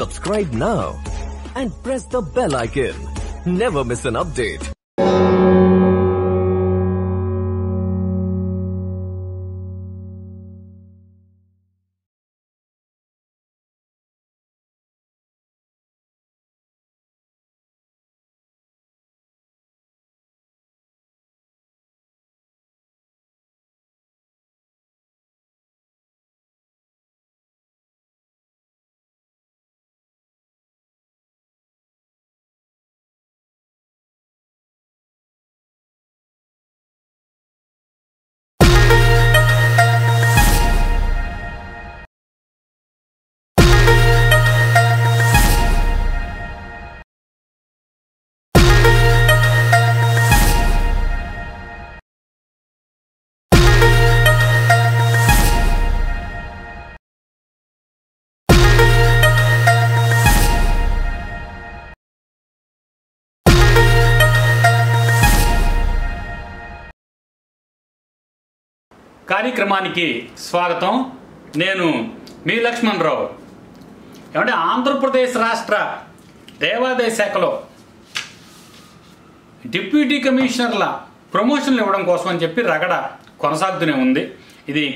Subscribe now and press the bell icon. Never miss an update. కార్యక్రమానికి స్వాగతం. నేను మీ లక్ష్మణరావు. ఏమంటే ఆంధ్రప్రదేశ్ రాష్ట్ర దేవాదాయ శాఖలో డిప్యూటీ కమిషనర్ల ప్రమోషన్లు ఇవ్వడం కోసం అని చెప్పి రగడ కొనసాగుతూనే ఉంది. ఇది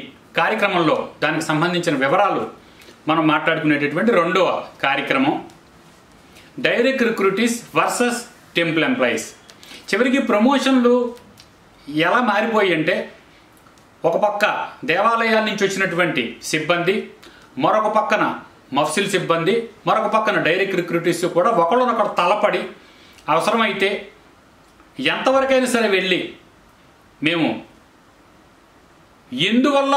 కార్యక్రమంలో దానికి సంబంధించిన వివరాలు మనం మాట్లాడుకునేటటువంటి రెండవ కార్యక్రమం. Direct recruitees versus temple employees. చివరికి ప్రమోషన్లు ఎలా మారిపోయి అంటే, ఒక పక్క దేవాలయాల నుంచి వచ్చినటువంటి సిబ్బంది, మరొక పక్కన మఫ్సిల్ సిబ్బంది, మరొక పక్కన డైరెక్ట్ రిక్రూటీస్ కూడా ఒకళ్ళనొకరు తలపడి అవసరమైతే ఎంతవరకైనా సరే వెళ్ళి మేము ఎందువల్ల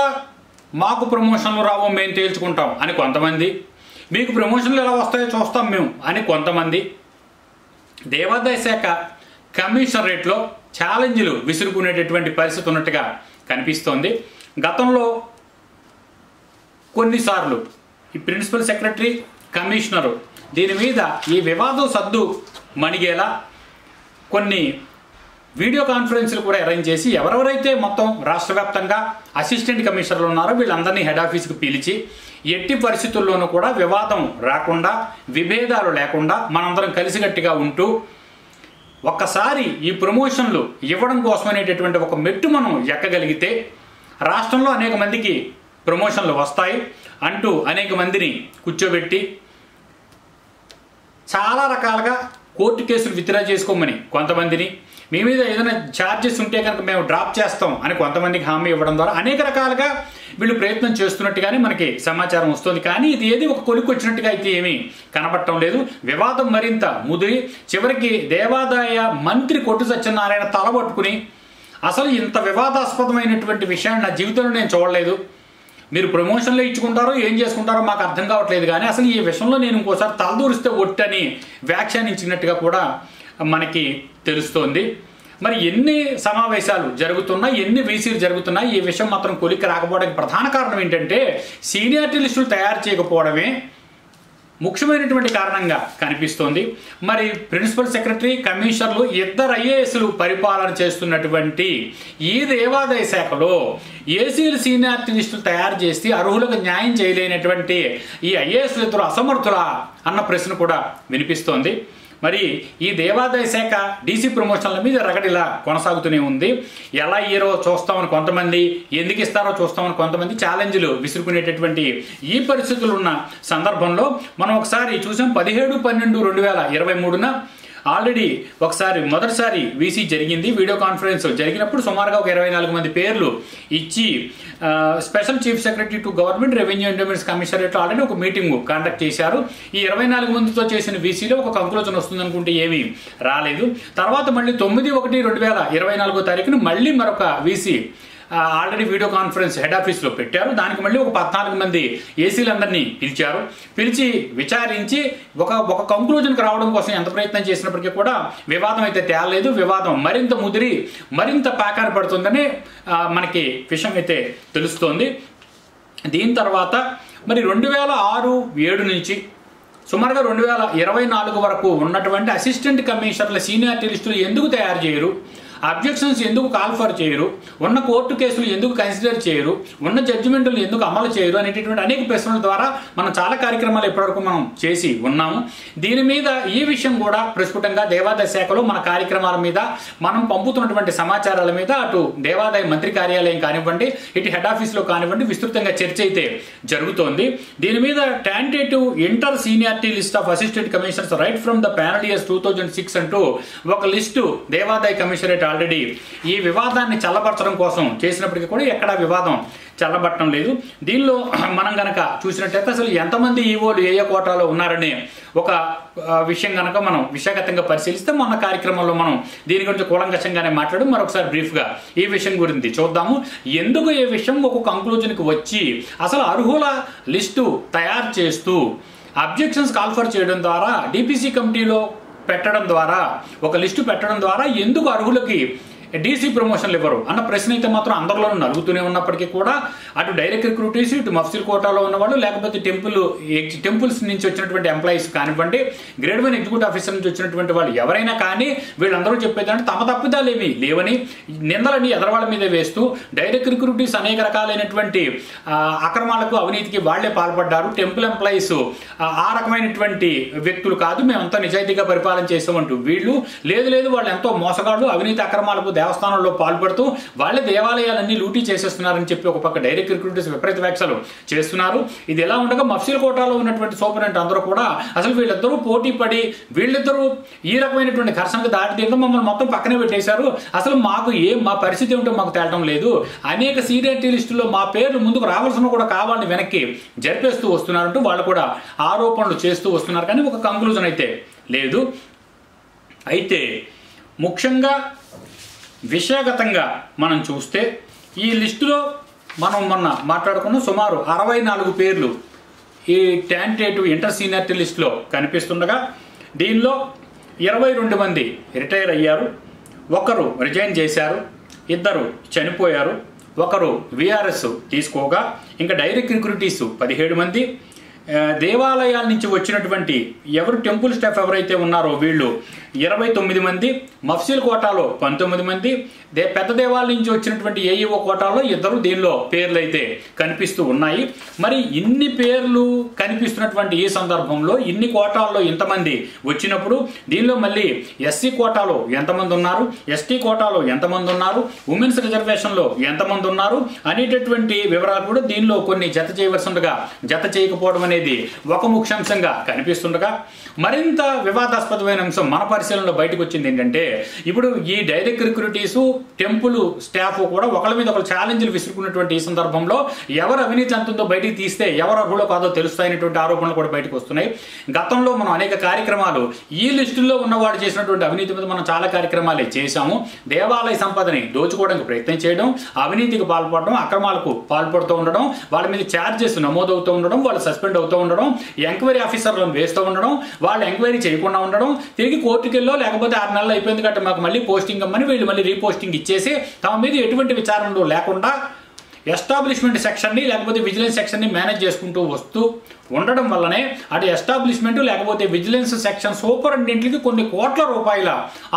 మాకు ప్రమోషన్లు రావో మేము తేల్చుకుంటాం అని కొంతమంది, మీకు ప్రమోషన్లు ఎలా వస్తాయో చూస్తాం మేము అని కొంతమంది, దేవాదాయ శాఖ కమిషనరేట్లో ఛాలెంజ్లు విసురుకునేటటువంటి పరిస్థితి ఉన్నట్టుగా కనిపిస్తోంది. గతంలో కొన్నిసార్లు ఈ ప్రిన్సిపల్ సెక్రటరీ, కమిషనరు దీని మీద ఈ వివాదం సద్దు మణిగేలా కొన్ని వీడియో కాన్ఫరెన్స్లు కూడా అరేంజ్ చేసి ఎవరెవరైతే మొత్తం రాష్ట్ర వ్యాప్తంగా అసిస్టెంట్ కమిషనర్లు ఉన్నారో వీళ్ళందరినీ హెడ్ ఆఫీస్కి పిలిచి ఎట్టి పరిస్థితుల్లోనూ కూడా వివాదం రాకుండా, విభేదాలు లేకుండా మనందరం కలిసికట్టుగా ఉంటూ ఒక్కసారి ఈ ప్రమోషన్లు ఇవ్వడం కోసమనేటటువంటి ఒక మెట్టు మనం ఎక్కగలిగితే రాష్ట్రంలో అనేక మందికి ప్రమోషన్లు వస్తాయి అంటూ అనేక మందిని కూర్చోబెట్టి చాలా రకాలుగా కోర్టు కేసులు విత్డ్రా చేసుకోమని కొంతమందిని, మీ మీద ఏదైనా ఛార్జెస్ ఉంటే కనుక మేము డ్రాప్ చేస్తాం అని కొంతమందికి హామీ ఇవ్వడం ద్వారా అనేక రకాలుగా వీళ్ళు ప్రయత్నం చేస్తున్నట్టుగానే మనకి సమాచారం వస్తుంది. కానీ ఇది ఏది ఒక కొలిక్కి వచ్చినట్టుగా అయితే ఏమీ కనపడటం లేదు. వివాదం మరింత ముదిరి చివరికి దేవాదాయ మంత్రి కొట్టు సత్యనారాయణ తలబట్టుకుని అసలు ఇంత వివాదాస్పదమైనటువంటి విషయాన్ని నా జీవితంలో నేను చూడలేదు, మీరు ప్రమోషన్లో ఇచ్చుకుంటారో ఏం చేసుకుంటారో మాకు అర్థం కావట్లేదు, కానీ అసలు ఈ విషయంలో నేను ఇంకోసారి తలదూరిస్తే ఒట్టని వ్యాఖ్యానించినట్టుగా కూడా మనకి తెలుస్తోంది. మరి ఎన్ని సమావేశాలు జరుగుతున్నా, ఎన్ని వీసీలు జరుగుతున్నా ఈ విషయం మాత్రం కొలిక్కి రాకపోవడానికి ప్రధాన కారణం ఏంటంటే సీనియారిటీ లిస్టులు తయారు చేయకపోవడమే ముఖ్యమైనటువంటి కారణంగా కనిపిస్తోంది. మరి ప్రిన్సిపల్ సెక్రటరీ, కమిషనర్లు ఇద్దరు ఐఏఎస్లు పరిపాలన చేస్తున్నటువంటి ఈ దేవాదాయ శాఖలో ఏసీలు సీనియారిటీ లిస్టులు తయారు చేసి అర్హులకు న్యాయం చేయలేనటువంటి ఈ ఐఏఎస్లు ఇద్దరు అసమర్థులా అన్న ప్రశ్న కూడా వినిపిస్తోంది. మరి ఈ దేవాదాయ శాఖ డీసీ ప్రమోషన్ల మీద రగడిలా కొనసాగుతూనే ఉంది. ఎలా ఇయ్యారో చూస్తామని కొంతమంది, ఎందుకు ఇస్తారో చూస్తామని కొంతమంది ఛాలెంజ్లు విసురుకునేటటువంటి ఈ పరిస్థితులు ఉన్న సందర్భంలో మనం ఒకసారి చూసాం. 17/12/2023 ఆల్రెడీ ఒకసారి మొదటిసారి వీసీ జరిగింది. వీడియో కాన్ఫరెన్స్ జరిగినప్పుడు సుమారుగా ఒక 24 మంది పేర్లు ఇచ్చి special chief secretary to government revenue endowments commissionerate already ఒక మీటింగ్ కండక్ట్ చేశారు. ఈ 24 మందితో చేసిన వీసీలో ఒక కంక్లూజన్ వస్తుంది అనుకుంటే ఏమీ రాలేదు. తర్వాత మళ్ళీ 9/1/2024 మళ్ళీ మరొక VC already video conference head ఆఫీస్లో పెట్టారు. దానికి మళ్ళీ ఒక 14 మంది ఏసీలందరినీ పిలిచారు. పిలిచి విచారించి ఒక కంక్లూజన్కి రావడం కోసం ఎంత ప్రయత్నం చేసినప్పటికీ కూడా వివాదం అయితే తేలలేదు. వివాదం మరింత ముదిరి మరింత పాకాన పడుతుందని మనకి విషయం అయితే తెలుస్తోంది. దీని తర్వాత మరి 2006-7 నుంచి సుమారుగా 2024 వరకు ఉన్నటువంటి అసిస్టెంట్ కమిషనర్ల సీనియారిటీ లిస్టులు ఎందుకు తయారు చేయరు, అబ్జెక్షన్స్ ఎందుకు కాల్ ఫర్ చేయరు, ఉన్న కోర్టు కేసులు ఎందుకు కన్సిడర్ చేయరు, ఉన్న జడ్జిమెంట్లు ఎందుకు అమలు చేయరు అనేటటువంటి అనేక ప్రశ్నల ద్వారా మనం చాలా కార్యక్రమాలు ఇప్పటివరకు మనం చేసి ఉన్నాము. దీని మీద ఈ విషయం కూడా ప్రస్ఫుటంగా దేవాదాయ శాఖలో మన కార్యక్రమాల మీద మనం పంపుతున్నటువంటి సమాచారాల మీద అటు దేవాదాయ మంత్రి కార్యాలయం కానివ్వండి, ఇటు హెడ్ ఆఫీస్లో కానివ్వండి విస్తృతంగా చర్చ అయితే జరుగుతోంది. దీని మీద tentative inter seniority list of assistant commissioners right from the panel years 2006 అంటూ ఒక లిస్టు దేవాదాయ కమిషనరేట్ ఆల్రెడీ ఈ వివాదాన్ని చల్లబరచడం కోసం చేసినప్పటికీ కూడా ఎక్కడా వివాదం చల్లబట్టడం లేదు. దీనిలో మనం గనక చూసినట్టయితే అసలు ఎంతమంది ఈవోలు ఏ ఏ కోటాలో ఉన్నారనే ఒక విషయం కనుక మనం విషయగతంగా పరిశీలిస్తే మొన్న కార్యక్రమంలో మనం దీని గురించి కూలంకషంగానే మాట్లాడు మరొకసారి బ్రీఫ్గా ఈ విషయం గురించి చూద్దాము. ఎందుకు ఈ విషయం ఒక కంక్లూజన్కి వచ్చి అసలు అర్హుల లిస్టు తయారు చేస్తూ అబ్జెక్షన్స్ కాల్ఫర్ చేయడం ద్వారా డిపిసి కమిటీలో పెట్టడం ద్వారా ఒక లిస్టు పెట్టడం ద్వారా ఎందుకు అర్హులకి డీసీ ప్రమోషన్లు ఇవ్వరు అన్న ప్రశ్న అయితే మాత్రం అందరిలోనూ నలుగుతూనే ఉన్నప్పటికీ కూడా అటు డైరెక్ట్ రిక్రూటీస్, ఇటు మఫ్సిల్ కోటాలో ఉన్నవాళ్ళు, లేకపోతే టెంపుల్స్ నుంచి వచ్చినటువంటి ఎంప్లాయీస్ కానివ్వండి, గ్రేడ్ 1 ఎగ్జిక్యూటివ్ ఆఫీసర్ నుంచి వచ్చినటువంటి వాళ్ళు ఎవరైనా కానీ వీళ్ళందరూ చెప్పేదంటే తమ తప్పిదాలు ఏమీ లేవని నిందలని ఎదరవాళ్ళ మీద వేస్తూ డైరెక్ట్ రిక్రూటీస్ అనేక రకాలైనటువంటి అక్రమాలకు అవినీతికి వాళ్లే పాల్పడ్డారు, టెంపుల్ ఎంప్లాయీస్ ఆ రకమైనటువంటి వ్యక్తులు కాదు, మేమంతా నిజాయితీగా పరిపాలన చేసామంటూ వీళ్ళు లేదు వాళ్ళు ఎంతో మోసగాళ్ళు, అవినీతి అక్రమాలకు దేవస్థానంలో పాల్పడుతూ వాళ్ళే దేవాలయాలన్నీ లూటీ చేసేస్తున్నారని చెప్పి ఒక పక్క డైరెక్ట్ రిక్రూటర్స్ విపరీత వ్యాఖ్యలు చేస్తున్నారు. ఇది ఎలా ఉండగా మఫ్సిల్ కోటాలో ఉన్నటువంటి సూపరింటెండెంట్ అందరూ కూడా అసలు వీళ్ళిద్దరూ పోటీ పడి వీళ్ళిద్దరూ ఈ రకమైనటువంటి ఘర్షణకు దాటి తీయడం మమ్మల్ని మొత్తం పక్కనే పెట్టేశారు, అసలు మాకు మా పరిస్థితి ఏమిటో మాకు తేలటం లేదు, అనేక సీనియారిటీ లిస్టుల్లో మా పేర్లు ముందుకు రావాల్సిన కూడా కావాలని వెనక్కి జరిపేస్తూ వస్తున్నారంటూ వాళ్ళు కూడా ఆరోపణలు చేస్తూ వస్తున్నారు. కానీ ఒక కంక్లూజన్ అయితే లేదు. అయితే ముఖ్యంగా విషయగతంగా మనం చూస్తే ఈ లిస్టులో మనం మొన్న మాట్లాడుకున్న సుమారు 64 పేర్లు ఈ టెంటేటివ్ ఇంటర్ సీనియారిటీ లిస్టులో కనిపిస్తుండగా దీనిలో 22 మంది రిటైర్ అయ్యారు, ఒకరు రిజైన్ చేశారు, 2 చనిపోయారు, ఒకరు విఆర్ఎస్ తీసుకోగా ఇంకా డైరెక్ట్ రిక్రూటీస్ 17 మంది, దేవాలయాల నుంచి వచ్చినటువంటి ఎవరు టెంపుల్ స్టాఫ్ ఎవరైతే ఉన్నారో వీళ్ళు 29 మంది, మఫ్సిల్ కోటాలో 19 మంది, పెద్ద దేవాలయం నుంచి వచ్చినటువంటి ఏఈఓ కోటాలో 2 దీనిలో పేర్లు అయితే కనిపిస్తూ ఉన్నాయి. మరి ఇన్ని పేర్లు కనిపిస్తున్నటువంటి ఈ సందర్భంలో ఇన్ని కోటాల్లో ఇంతమంది వచ్చినప్పుడు దీనిలో మళ్ళీ ఎస్సీ కోటాలో ఎంతమంది ఉన్నారు, ఎస్టీ కోటాలో ఎంతమంది ఉన్నారు, ఉమెన్స్ రిజర్వేషన్లో ఎంతమంది ఉన్నారు అనేటటువంటి వివరాలు కూడా దీనిలో కొన్ని జత చేయవలసిండగా జత చేయకపోవడం అనేది ఒక ముఖ్యాంశంగా కనిపిస్తుండగా మరింత వివాదాస్పదమైన అంశం మన పరిశీలనలో బయటకు వచ్చింది ఏంటంటే ఇప్పుడు ఈ డైరెక్ట్ రిక్రూటీసు టెంపుల్ స్టాఫ్ కూడా ఒకరి మీద ఒకరు ఛాలెంజ్లు విసురుకున్నటువంటి ఈ సందర్భంలో ఎవరు అవినీతి అంతుందో బయటికి తీస్తే ఎవరు అర్హులో కాదో తెలుస్తాయనేటువంటి ఆరోపణలు కూడా బయటకు వస్తున్నాయి. గతంలో మనం అనేక కార్యక్రమాలు ఈ లిస్టుల్లో ఉన్నవాడు చేసినటువంటి అవినీతి మీద మనం చాలా కార్యక్రమాలే చేశాము. దేవాలయ సంపదని దోచుకోవడానికి ప్రయత్నం చేయడం, అవినీతికి పాల్పడడం, అక్రమాలకు పాల్పడుతూ ఉండడం, వాళ్ళ మీద ఛార్జెస్ నమోదవుతూ ఉండడం, వాళ్ళు సస్పెండ్ అవుతూ ఉండడం, ఎంక్వైరీ ఆఫీసర్లను వేస్తూ ఉండడం, వాళ్ళు ఎంక్వైరీ చేయకుండా ఉండడం, తిరిగి కోర్టుకెళ్ళో లేకపోతే 6 నెలలు అయిపోయింది కాబట్టి మాకు మళ్ళీ పోస్టింగ్ అమ్మని వీళ్ళు మళ్ళీ రీపోస్టింగ్ ఇచ్చేసి తమ మీద ఎటువంటి విచారణలు లేకుండా ఎస్టాబ్లిష్మెంట్ సెక్షన్ని లేకపోతే విజిలెన్స్ సెక్షన్ని మేనేజ్ చేసుకుంటూ వస్తూ ఉండడం వల్లనే అటు ఎస్టాబ్లిష్మెంట్ లేకపోతే విజిలెన్స్ సెక్షన్ సూపరింటెండెంట్లకి కొన్ని కోట్ల రూపాయల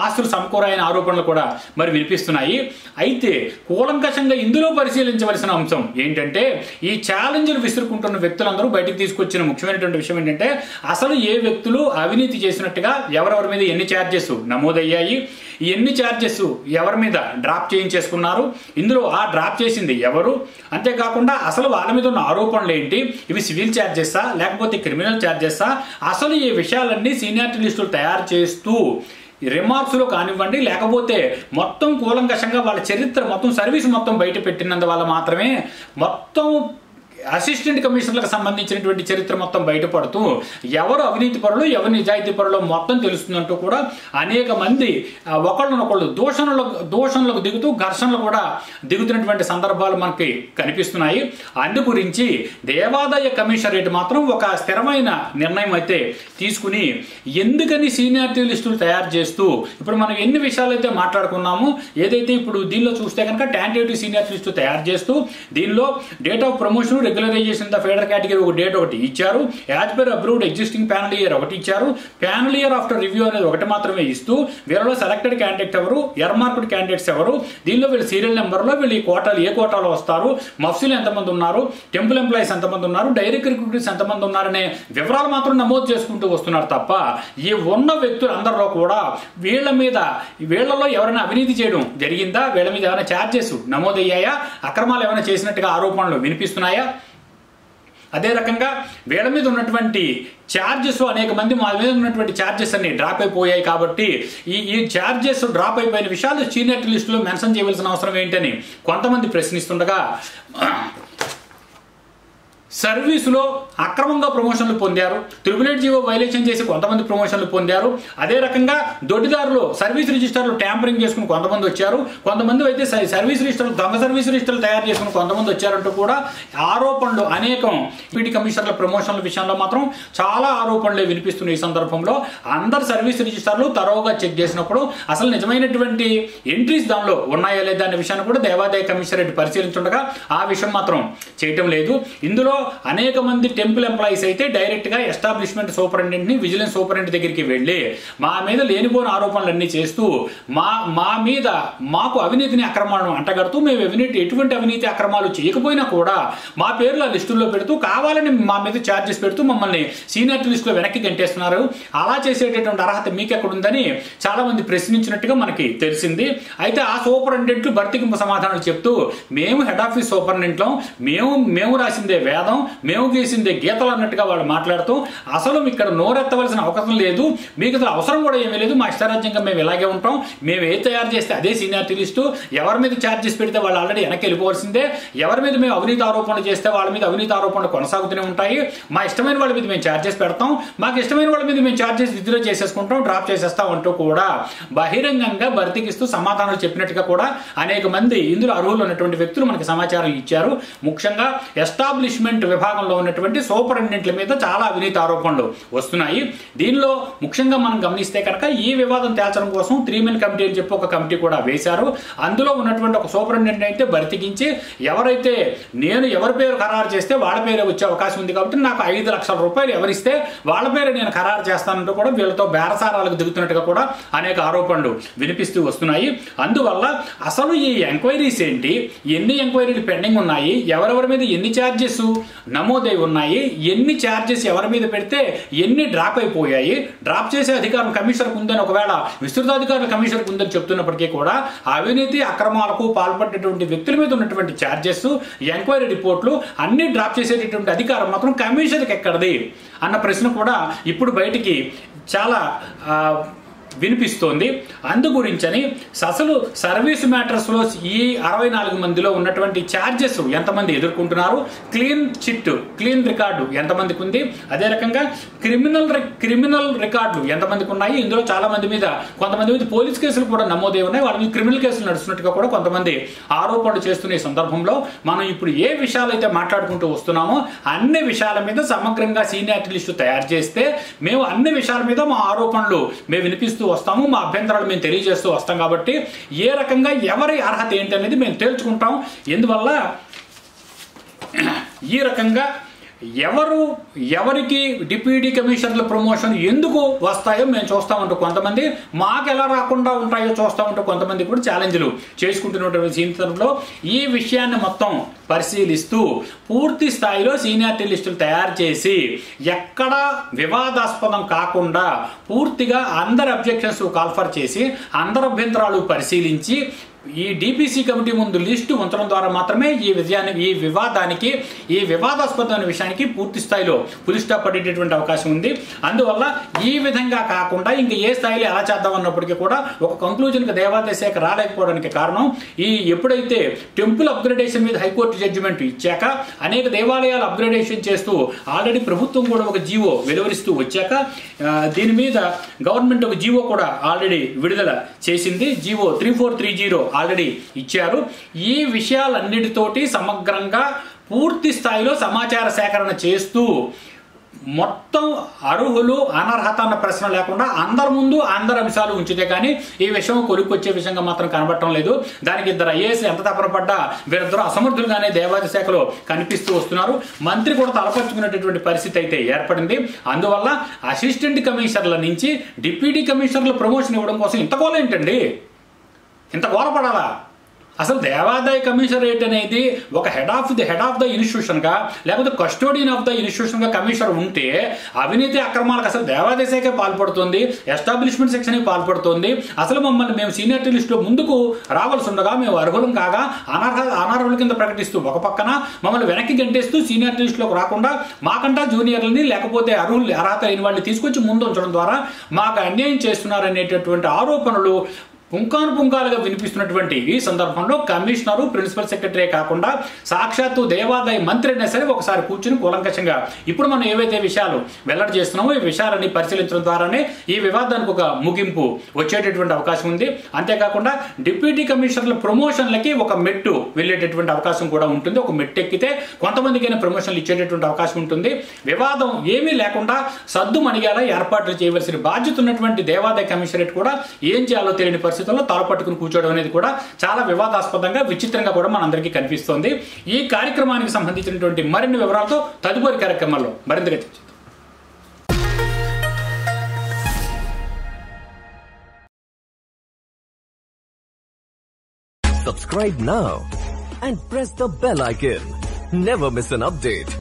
ఆస్తులు సమకూరాయన ఆరోపణలు కూడా మరి వినిపిస్తున్నాయి. అయితే కూలంకషంగా ఇందులో పరిశీలించవలసిన అంశం ఏంటంటే ఈ ఛాలెంజ్లు విసురుకుంటున్న వ్యక్తులందరూ బయటికి తీసుకొచ్చిన ముఖ్యమైనటువంటి విషయం ఏంటంటే అసలు ఏ వ్యక్తులు అవినీతి చేసినట్టుగా ఎవరెవరి మీద ఎన్ని ఛార్జెస్ నమోదయ్యాయి, ఎన్ని ఛార్జెస్ ఎవరి మీద డ్రాప్ చేయించేసుకున్నారు, ఇందులో ఆ డ్రాప్ చేసింది ఎవరు, అంతేకాకుండా అసలు వాళ్ళ మీద ఉన్న ఆరోపణలు ఏంటి, ఇవి సివిల్ ఛార్జెసా లేకపోతే క్రిమినల్ ఛార్జెసా, అసలు ఈ విషయాలన్నీ సీనియారిటీ లిస్టులు తయారు చేస్తూ రిమార్క్స్లో కానివ్వండి లేకపోతే మొత్తం కూలంకషంగా వాళ్ళ చరిత్ర మొత్తం సర్వీస్ మొత్తం బయట పెట్టినందువల్ల మాత్రమే మొత్తం అసిస్టెంట్ కమిషనర్లకు సంబంధించినటువంటి చరిత్ర మొత్తం బయటపడుతూ ఎవరు అవినీతి పరులు ఎవరు నిజాయితీ పరులు మొత్తం తెలుస్తుందంటూ కూడా అనేక మంది ఒకళ్ళనొకళ్ళు దోషణలకు దిగుతూ ఘర్షణలు కూడా దిగుతున్నటువంటి సందర్భాలు మనకి కనిపిస్తున్నాయి. అందు గురించి దేవాదాయ కమిషనరేట్ మాత్రం ఒక స్థిరమైన నిర్ణయం అయితే తీసుకుని ఎందుకని సీనియారిటీ లిస్టులు తయారు చేస్తూ ఇప్పుడు మనం ఎన్ని విషయాలు అయితే మాట్లాడుకున్నామో ఏదైతే ఇప్పుడు దీనిలో చూస్తే కనుక టెంటేటివ్ సీనియారిటీ లిస్టు తయారు చేస్తూ దీనిలో date of promotion regularisation the federal category ఒక డేట్ ఒకటి ఇచ్చారు. As per approved existing panel year ఒకటి ఇచ్చారు. ప్యానల్ ఇయర్ ఆఫ్టర్ రివ్యూ అనేది ఒకటి మాత్రమే ఇస్తూ వీళ్ళలో సెలెక్టెడ్ క్యాండిడేట్ ఎవరు, ఎర్మార్క్డ్ క్యాండిడేట్స్ ఎవరు, దీనిలో వీళ్ళు సీరియల్ నెంబర్లో వీళ్ళు ఈ కోటాలు ఏ కోటాలో వస్తారు, మఫ్సీలు ఎంతమంది ఉన్నారు, టెంపుల్ ఎంప్లాయీస్ ఎంతమంది ఉన్నారు, డైరెక్ట్ రిక్రూటర్స్ ఎంతమంది ఉన్నారనే వివరాలు మాత్రం నమోదు చేసుకుంటూ వస్తున్నారు తప్ప ఈ ఉన్న వ్యక్తులందరిలో కూడా వీళ్ళలో ఎవరైనా అవినీతి చేయడం జరిగిందా, వీళ్ళ మీద ఏమైనా ఛార్జెస్ నమోదయ్యాయా, అక్రమాలు ఏమైనా చేసినట్టుగా ఆరోపణలు వినిపిస్తున్నాయా, అదే రకంగా వీళ్ళ మీద ఉన్నటువంటి ఛార్జెస్ అనేక మంది మా మీద ఉన్నటువంటి ఛార్జెస్ అన్ని డ్రాప్ అయిపోయాయి. కాబట్టి ఈ ఛార్జెస్ డ్రాప్ అయిపోయిన విషయాలు సీనియర్ లిస్టులో మెన్షన్ చేయవలసిన అవసరం ఏంటని కొంతమంది ప్రశ్నిస్తుండగా, సర్వీసులో అక్రమంగా ప్రమోషన్లు పొందారు, 888 జీవో వైలేషన్ చేసి కొంతమంది ప్రమోషన్లు పొందారు. అదే రకంగా దొడ్డిదారులు సర్వీస్ రిజిస్టర్లు ట్యాంపరింగ్ చేసుకుని కొంతమంది వచ్చారు, కొంతమంది అయితే సర్వీస్ రిజిస్టర్లు దొంగ సర్వీస్ రిజిస్టర్లు తయారు చేసుకుని కొంతమంది వచ్చారంటూ కూడా ఆరోపణలు అనేకం. పీటీ కమిషనర్ల ప్రమోషన్ల విషయంలో మాత్రం చాలా ఆరోపణలే వినిపిస్తున్నాయి. ఈ సందర్భంలో అందరు సర్వీస్ రిజిస్టర్లు తరోగా చెక్ చేసినప్పుడు అసలు నిజమైనటువంటి ఎంట్రీస్ దానిలో ఉన్నాయా లేదా అనే విషయాన్ని కూడా దేవాదాయ కమిషనరేట్ పరిశీలించుండగా ఆ విషయం మాత్రం చేయటం లేదు. ఇందులో అనేక మంది టెంపుల్ ఎంప్లాయీస్ అయితే డైరెక్ట్ గా ఎస్టాబ్లిష్మెంట్ సూపరింటెండెంట్ ని విజిలెన్స్ సూపరింటెండెంట్ దగ్గరికి వెళ్ళి మా మీద లేనిపోయిన ఆరోపణలన్నీ చేస్తూ మా మీద మాకు అవినీతిని అక్రమాలను అంటగడుతూ మేము ఎటువంటి అవినీతి అక్రమాలు చేయకపోయినా కూడా మా పేర్లు ఆ లిస్టుల్లో పెడుతూ కావాలని మా మీద ఛార్జెస్ పెడుతూ మమ్మల్ని సీనియర్ లిస్టులో వెనక్కి గంటేస్తున్నారు, అలా చేసేటటువంటి అర్హత మీకెక్కడుందని చాలా మంది ప్రశ్నించినట్టుగా మనకి తెలిసింది. అయితే ఆ సూపరింటెండెంట్లు భర్తీకి సమాధానాలు చెప్తూ మేము హెడ్ ఆఫీస్ సూపరింటెండెంట్లం, మేము రాసిందే వేదం, మేము గీసిందే గీతలు అన్నట్టుగా వాళ్ళు మాట్లాడుతూ అసలు ఇక్కడ నోరెత్తవలసిన అవకాశం లేదు, మీకు అసలు అవసరం కూడా ఏమీ లేదు, మా ఇష్టారాజ్యంగా మేము ఇలాగే ఉంటాం, మేము ఏ తయారు చేస్తే అదే సీనియారిటీ లిస్టు, ఎవరి మీద ఛార్జెస్ పెడితే వాళ్ళు ఆల్రెడీ వెనక్కి వెళ్ళిపోవాల్సిందే, ఎవరి మీద మేము అవినీతి ఆరోపణలు చేస్తే వాళ్ళ మీద అవినీతి ఆరోపణలు కొనసాగుతూనే ఉంటాయి, మా ఇష్టమైన వాళ్ళ మీద మేము ఛార్జెస్ పెడతాం, మాకు ఇష్టమైన వాళ్ళ మీద మేము ఛార్జెస్ విత్డ్రా చేసేసుకుంటాం, డ్రాప్ చేసేస్తాం అంటూ కూడా బహిరంగంగా భర్తీకిస్తూ సమాధానాలు చెప్పినట్టుగా కూడా అనేక మంది ఇందులో అర్హులు ఉన్నటువంటి వ్యక్తులు మనకి సమాచారం ఇచ్చారు. ముఖ్యంగా ఎస్టాబ్లిష్మెంట్ విభాగంలో ఉన్నటువంటి సూపరింటెండెంట్ల మీద చాలా అవినీతి ఆరోపణలు వస్తున్నాయి. దీనిలో ముఖ్యంగా మనం గమనిస్తే కనుక ఈ వివాదం తేల్చడం కోసం 3 మెన్ కమిటీ అని చెప్పి ఒక కమిటీ కూడా వేశారు. అందులో ఉన్నటువంటి ఒక సూపరింటెండెంట్ అయితే బరితికించి ఎవరైతే నేను ఎవరి పేరు ఖరారు చేస్తే వాళ్ళ పేరే వచ్చే అవకాశం ఉంది కాబట్టి నాకు 5 లక్షల రూపాయలు ఎవరిస్తే వాళ్ళ పేరు నేను ఖరారు చేస్తానంటూ కూడా వీళ్ళతో బేరసారాలకు దిగుతున్నట్టుగా కూడా అనేక ఆరోపణలు వినిపిస్తూ వస్తున్నాయి. అందువల్ల అసలు ఈ ఎంక్వైరీస్ ఏంటి, ఎన్ని ఎంక్వైరీలు పెండింగ్ ఉన్నాయి, ఎవరెవరి మీద ఎన్ని ఛార్జెస్ నమోదై ఉన్నాయి, ఎన్ని ఛార్జెస్ ఎవరి మీద పెడితే ఎన్ని డ్రాప్ అయిపోయాయి, డ్రాప్ చేసే అధికారం కమిషనర్కు ఉందని ఒకవేళ విస్తృతాధికారులు కమిషనర్కు ఉందని చెప్తున్నప్పటికీ కూడా అవినీతి అక్రమాలకు పాల్పడేటువంటి వ్యక్తుల మీద ఉన్నటువంటి ఛార్జెస్, ఎంక్వైరీ రిపోర్ట్లు అన్ని డ్రాప్ చేసేటటువంటి అధికారం మాత్రం కమిషనర్కి ఎక్కడిది అన్న ప్రశ్న కూడా ఇప్పుడు బయటికి చాలా వినిపిస్తోంది. అందు గురించని అసలు సర్వీస్ మ్యాటర్స్లో ఈ 64 మందిలో ఉన్నటువంటి ఛార్జెస్ ఎంతమంది ఎదుర్కొంటున్నారు, క్లీన్ రికార్డు ఎంతమందికి ఉంది, అదే రకంగా క్రిమినల్ రికార్డులు ఎంతమందికి ఉన్నాయి, ఇందులో చాలా మంది మీద కొంతమంది మీద పోలీస్ కేసులు కూడా నమోదై ఉన్నాయి, వాళ్ళ మీద క్రిమినల్ కేసులు నడుస్తున్నట్టుగా కూడా కొంతమంది ఆరోపణలు చేస్తున్న సందర్భంలో మనం ఇప్పుడు ఏ విషయాలు అయితే మాట్లాడుకుంటూ వస్తున్నామో అన్ని విషయాల మీద సమగ్రంగా సీనియారిటీ లిస్టు తయారు చేస్తే మేము అన్ని విషయాల మీద మా ఆరోపణలు మేము వినిపిస్తూ వస్తాము, మా అభ్యంతరాలు మేము తెలియజేస్తూ వస్తాం. కాబట్టి ఏ రకంగా ఎవరి అర్హత ఏంటి అనేది మేము తేల్చుకుంటాం. ఎందువల్ల ఈ రకంగా ఎవరికి డిప్యూటీ కమిషనర్ల ప్రమోషన్ ఎందుకు వస్తాయో మేము చూస్తామంటూ కొంతమంది, మాకు ఎలా రాకుండా ఉంటాయో చూస్తామంటూ కొంతమంది కూడా ఛాలెంజ్లు చేసుకుంటున్నటువంటి సందర్భంలో ఈ విషయాన్ని మొత్తం పరిశీలిస్తూ పూర్తి స్థాయిలో సీనియారిటీ లిస్టులు తయారు చేసి ఎక్కడ వివాదాస్పదం కాకుండా పూర్తిగా అందరి అబ్జెక్షన్స్ కాల్ఫర్ చేసి అందరి అభ్యంతరాలు పరిశీలించి ఈ డిపిసి కమిటీ ముందు లిస్టు ఉంచడం ద్వారా మాత్రమే ఈ వివాదాస్పదమైన విషయానికి పూర్తి స్థాయిలో ఫుల్ స్టాప్ పడేటటువంటి అవకాశం ఉంది. అందువల్ల ఈ విధంగా కాకుండా ఇంక ఏ స్థాయిలో ఎలా చేద్దామన్నప్పటికీ కూడా ఒక కంక్లూజన్కి దేవాదాయ శాఖ రాలేకపోవడానికి కారణం ఎప్పుడైతే టెంపుల్ అప్గ్రేడేషన్ మీద హైకోర్టు జడ్జిమెంట్ ఇచ్చాక అనేక దేవాలయాలు అప్గ్రేడేషన్ చేస్తూ ఆల్రెడీ ప్రభుత్వం కూడా ఒక జీవో వెలువరిస్తూ వచ్చాక దీని మీద గవర్నమెంట్ ఒక జీవో కూడా ఆల్రెడీ విడుదల చేసింది. జీవో 3430 ఆల్రెడీ ఇచ్చారు. ఈ విషయాలన్నిటితోటి సమగ్రంగా పూర్తి స్థాయిలో సమాచార సేకరణ చేస్తూ మొత్తం అర్హులు అనర్హత అన్న ప్రశ్న లేకుండా అందరి ముందు అందరి అంశాలు ఉంచితే కానీ ఈ విషయం కొలిక్కొచ్చే విషయంగా మాత్రం కనబడటం లేదు. దానికి ఇద్దరు ఐఏఎస్ ఎంత తపనపడ్డా వీరిద్దరూ అసమర్థులుగానే దేవాదాయ శాఖలో కనిపిస్తూ వస్తున్నారు. మంత్రి కూడా తలపరుచుకునేటటువంటి పరిస్థితి అయితే ఏర్పడింది. అందువల్ల అసిస్టెంట్ కమిషనర్ల నుంచి డిప్యూటీ కమిషనర్ల ప్రమోషన్ ఇవ్వడం కోసం ఇంత గోల ఏంటండి? ఇంత గోలపడాలా? అసలు దేవాదాయ కమిషనరేట్ అనేది ఒక హెడ్ ఆఫ్ ద ఇన్స్టిట్యూషన్గా లేకపోతే కస్టోడియన్ ఆఫ్ ద ఇన్స్టిట్యూషన్గా కమిషనర్ ఉంటే అవినీతి అక్రమాలకు అసలు దేవాదాయ శాఖే పాల్పడుతుంది, ఎస్టాబ్లిష్మెంట్ సెక్షన్ పాల్పడుతుంది. అసలు మమ్మల్ని మేము సీనియారిటీ లిస్టులో ముందుకు రావాల్సి ఉండగా మేము అర్హులం కాగా అనర్హుల కింద ప్రకటిస్తూ ఒక పక్కన మమ్మల్ని వెనక్కి గంటేస్తూ సీనియారిటీ లిస్టులోకి రాకుండా మాకంటా జూనియర్లని లేకపోతే అర్హత అయిన వాళ్ళని తీసుకొచ్చి ముందు ఉంచడం ద్వారా మాకు అన్యాయం చేస్తున్నారనేటటువంటి ఆరోపణలు పుంకానుపుంకాలుగా వినిపిస్తున్నటువంటి ఈ సందర్భంలో కమిషనరు ప్రిన్సిపల్ సెక్రటరీ కాకుండా సాక్షాత్తు దేవాదాయ మంత్రి అయినా సరే ఒకసారి కూర్చుని కూలంకషంగా ఇప్పుడు మనం ఏవైతే విషయాలు వెల్లడి చేస్తున్నామో ఈ విషయాలని పరిశీలించడం ద్వారానే ఈ వివాదానికి ఒక ముగింపు వచ్చేటటువంటి అవకాశం ఉంది. అంతేకాకుండా డిప్యూటీ కమిషనర్ల ప్రమోషన్లకి ఒక మెట్టు వెళ్ళేటటువంటి అవకాశం కూడా ఉంటుంది. ఒక మెట్టు ఎక్కితే కొంతమందికైనా ప్రమోషన్లు ఇచ్చేటటువంటి అవకాశం ఉంటుంది. వివాదం ఏమీ లేకుండా సద్దు మణిగేలా ఏర్పాట్లు చేయవలసిన బాధ్యత ఉన్నటువంటి దేవాదాయ కమిషనరేట్ కూడా ఏం చేయాలో తెలియని పరిస్థితుల్లో తలపట్టుకుని కూర్చోవడం అనేది కూడా చాలా వివాదాస్పదంగా విచిత్రంగా కూడా మనందరికీ కనిపిస్తోంది. ఈ కార్యక్రమానికి సంబంధించినటువంటి మరిన్ని వివరాలతో తదుపరి కార్యక్రమాల్లో మరింతగా చర్చిద్దాం. Subscribe now and press the bell icon. Never miss an update.